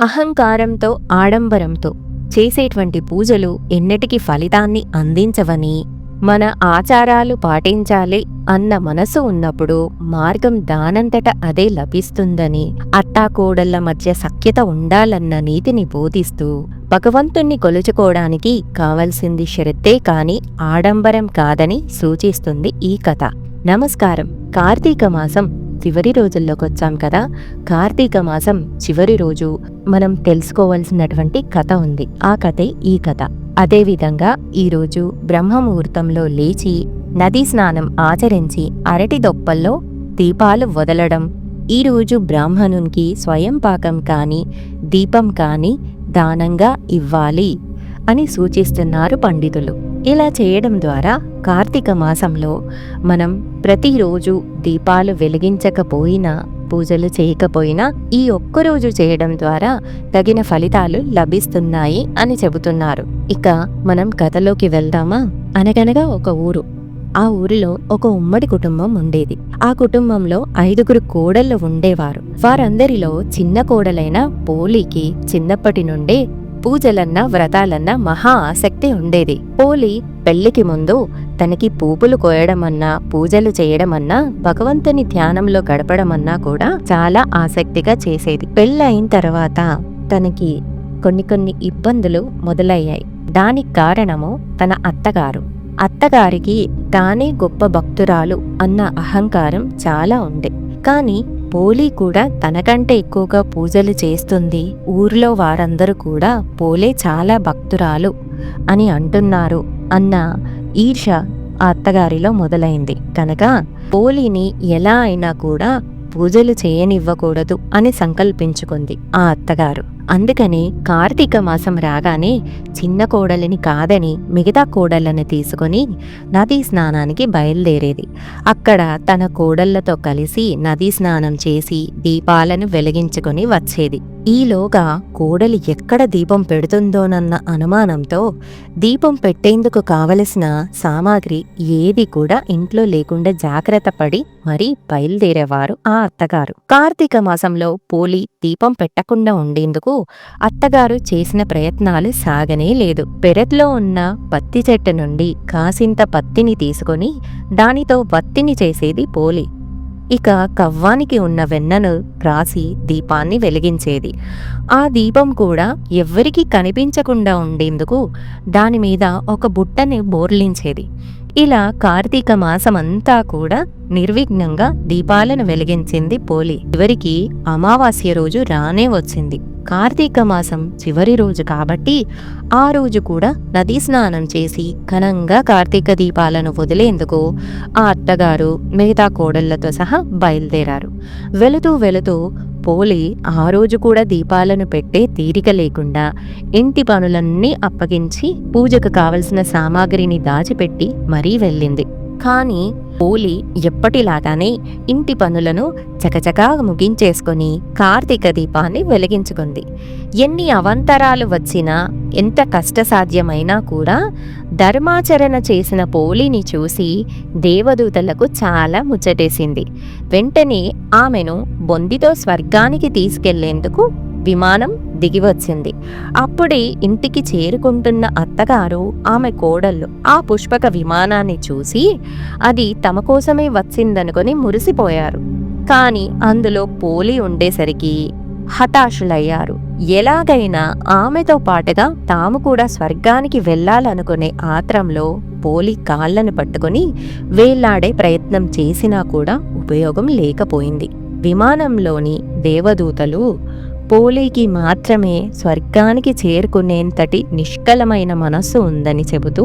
అహంకారంతో, ఆడంబరంతో చేసేటువంటి పూజలు ఎన్నటికీ ఫలితాన్ని అందించవని, మన ఆచారాలు పాటించాలి అన్న మనసు ఉన్నప్పుడు మార్గం దానంతట అదే లభిస్తుందని, అత్తాకోడళ్ల మధ్య సఖ్యత ఉండాలన్న నీతిని బోధిస్తూ, భగవంతుణ్ణి కొలుచుకోవడానికి కావలసింది శ్రద్ధే కాని ఆడంబరం కాదని సూచిస్తుంది ఈ కథ. నమస్కారం. కార్తీక మాసం చివరి రోజుల్లోకి వచ్చాం కదా. కార్తీక మాసం చివరి రోజు మనం తెలుసుకోవాల్సినటువంటి కథ ఉంది. ఆ కథే ఈ కథ. అదేవిధంగా ఈరోజు బ్రహ్మముహూర్తంలో లేచి నదీ స్నానం ఆచరించి అరటి దొప్పల్లో దీపాలు వదలడం, ఈరోజు బ్రాహ్మణునికి స్వయం పాకం కానీ దీపం కానీ దానంగా ఇవ్వాలి అని సూచిస్తున్నారు పండితులు. ఇలా చేయడం ద్వారా కార్తీక మాసంలో మనం ప్రతిరోజు దీపాలు వెలిగించకపోయినా, పూజలు చేయకపోయినా ఈ ఒక్కరోజు చేయడం ద్వారా తగిన ఫలితాలు లభిస్తున్నాయి అని చెబుతున్నారు. ఇక మనం కథలోకి వెళ్దామా? అనగనగా ఒక ఊరు. ఆ ఊరిలో ఒక ఉమ్మడి కుటుంబం ఉండేది. ఆ కుటుంబంలో 5 కోడళ్ళు ఉండేవారు. వారందరిలో చిన్న కోడలైన పోలీకి చిన్నప్పటి నుండే పూజలన్నా వ్రతాలన్నా మహా ఆసక్తి ఉండేది. పోలి పెళ్లికి ముందు తనకి పూపులు కోయడమన్నా, పూజలు చేయడమన్నా, భగవంతుని ధ్యానంలో గడపడమన్నా కూడా చాలా ఆసక్తిగా చేసేది. పెళ్ళయిన తర్వాత తనకి కొన్ని ఇబ్బందులు మొదలయ్యాయి. దానికి కారణము తన అత్తగారు. అత్తగారికి తానే గొప్ప భక్తురాలు అన్న అహంకారం చాలా ఉండే. కానీ పోలి కూడా తనకంటే ఎక్కువగా పూజలు చేస్తుంది. ఊర్లో వారందరూ కూడా పోలే చాలా భక్తురాలు అని అంటున్నారు అన్న ఈర్ష ఆ అత్తగారిలో మొదలైంది. కనుక పోలిని ఎలా అయినా కూడా పూజలు చేయనివ్వకూడదు అని సంకల్పించుకుంది ఆ అత్తగారు. అందుకని కార్తీక మాసం రాగానే చిన్న కోడలిని కాదని మిగతా కోడళ్ళని తీసుకుని నదీ స్నానానికి బయలుదేరేది. అక్కడ తన కోడళ్లతో కలిసి నదీ స్నానం చేసి దీపాలను వెలిగించుకొని వచ్చేది. ఈలోగా కోడలి ఎక్కడ దీపం పెడుతుందోనన్న అనుమానంతో దీపం పెట్టేందుకు కావలసిన సామాగ్రి ఏది కూడా ఇంట్లో లేకుండా జాగ్రత్త పడి మరీ బయలుదేరేవారు ఆ అత్తగారు. కార్తీక మాసంలో పోలి దీపం పెట్టకుండా ఉండేందుకు అత్తగారు చేసిన ప్రయత్నాలు సాగనే లేదు. పెరట్లో ఉన్న పత్తి చెట్టు నుండి కాసింత పత్తిని తీసుకొని దానితో వత్తిని చేసేది పోలి. ఇక కవ్వానికి ఉన్న వెన్నను రాసి దీపాన్ని వెలిగించేది. ఆ దీపం కూడా ఎవ్వరికీ కనిపించకుండా ఉండేందుకు దానిమీద ఒక బుట్టని బోర్లించేది. ఇలా కార్తీక మాసమంతా కూడా నిర్విఘ్నంగా దీపాలను వెలిగించింది పోలి. చివరికి అమావాస్య రోజు రానే వచ్చింది. కార్తీక మాసం చివరి రోజు కాబట్టి ఆ రోజు కూడా నదీ స్నానం చేసి ఘనంగా కార్తీక దీపాలను వదిలేందుకు ఆ అత్తగారు మిగతా కోడళ్లతో సహా బయలుదేరారు. వెళుతూ పోలి ఆ రోజు కూడా దీపాలను పెట్టే తీరిక లేకుండా ఇంటి పనులన్నీ అప్పగించి పూజకు కావలసిన సామాగ్రిని దాచిపెట్టి మరీ వెళ్ళింది. కానీ పోలి ఎప్పటిలాగానే ఇంటి పనులను చకచకా ముగించేసుకొని కార్తీక దీపాన్ని వెలిగించుకుంది. ఎన్ని అవంతరాలు వచ్చినా, ఎంత కష్టసాధ్యమైనా కూడా ధర్మాచరణ చేసిన పోలిని చూసి దేవదూతలకు చాలా ముచ్చటేసింది. వెంటనే ఆమెను బొందితో స్వర్గానికి తీసుకెళ్లేందుకు విమానం దిగివచ్చింది. అప్పుడే ఇంటికి చేరుకుంటున్న అత్తగారు, ఆమె కోడళ్ళు ఆ పుష్పక విమానాన్ని చూసి అది తమ కోసమే వచ్చిందనుకొని మురిసిపోయారు. కానీ అందులో పోలి ఉండేసరికి హతాశులయ్యారు. ఎలాగైనా ఆమెతో పాటుగా తాము కూడా స్వర్గానికి వెళ్ళాలనుకునే ఆత్రంలో పోలి కాళ్లను పట్టుకుని వేళ్లాడే ప్రయత్నం చేసినా కూడా ఉపయోగం లేకపోయింది. విమానంలోని దేవదూతలు పోలికి మాత్రమే స్వర్గానికి చేరుకునేంతటి నిష్కలమైన మనస్సు ఉందని చెబుతూ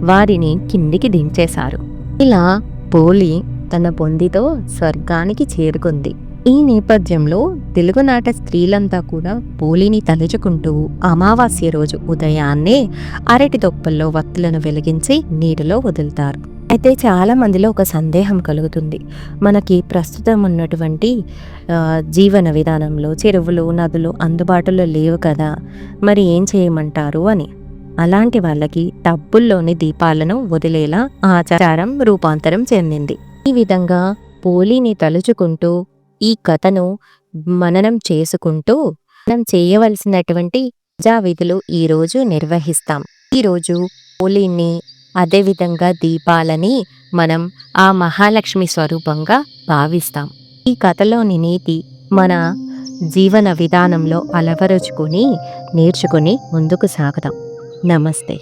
వారిని కిందికి దించేశారు. ఇలా పోలి తన బొందితో స్వర్గానికి చేరుకుంది. ఈ నేపథ్యంలో తెలుగునాట స్త్రీలంతా కూడా పోలిని తలుచుకుంటూ అమావాస్య రోజు ఉదయాన్నే అరటి దొప్పల్లో వత్తులను వెలిగించి నీటిలో వదులుతారు. అయితే చాలా మందిలో ఒక సందేహం కలుగుతుంది. మనకి ప్రస్తుతం ఉన్నటువంటి జీవన విధానంలో చెరువులు, నదులు అందుబాటులో లేవు కదా, మరి ఏం చేయమంటారు అని. అలాంటి వాళ్ళకి టబ్బుల్లోని దీపాలను వదిలేలా ఆచారం రూపాంతరం చెందింది. ఈ విధంగా పోలిని తలుచుకుంటూ ఈ కథను మననం చేసుకుంటూ మనం చేయవలసినటువంటి పూజా విధులు ఈరోజు నిర్వహిస్తాం. ఈరోజు హోలీని, అదేవిధంగా దీపాలని మనం ఆ మహాలక్ష్మి స్వరూపంగా భావిస్తాం. ఈ కథలోని నీతి మన జీవన విధానంలో అలవరుచుకొని నేర్చుకుని ముందుకు సాగుదాం. నమస్తే.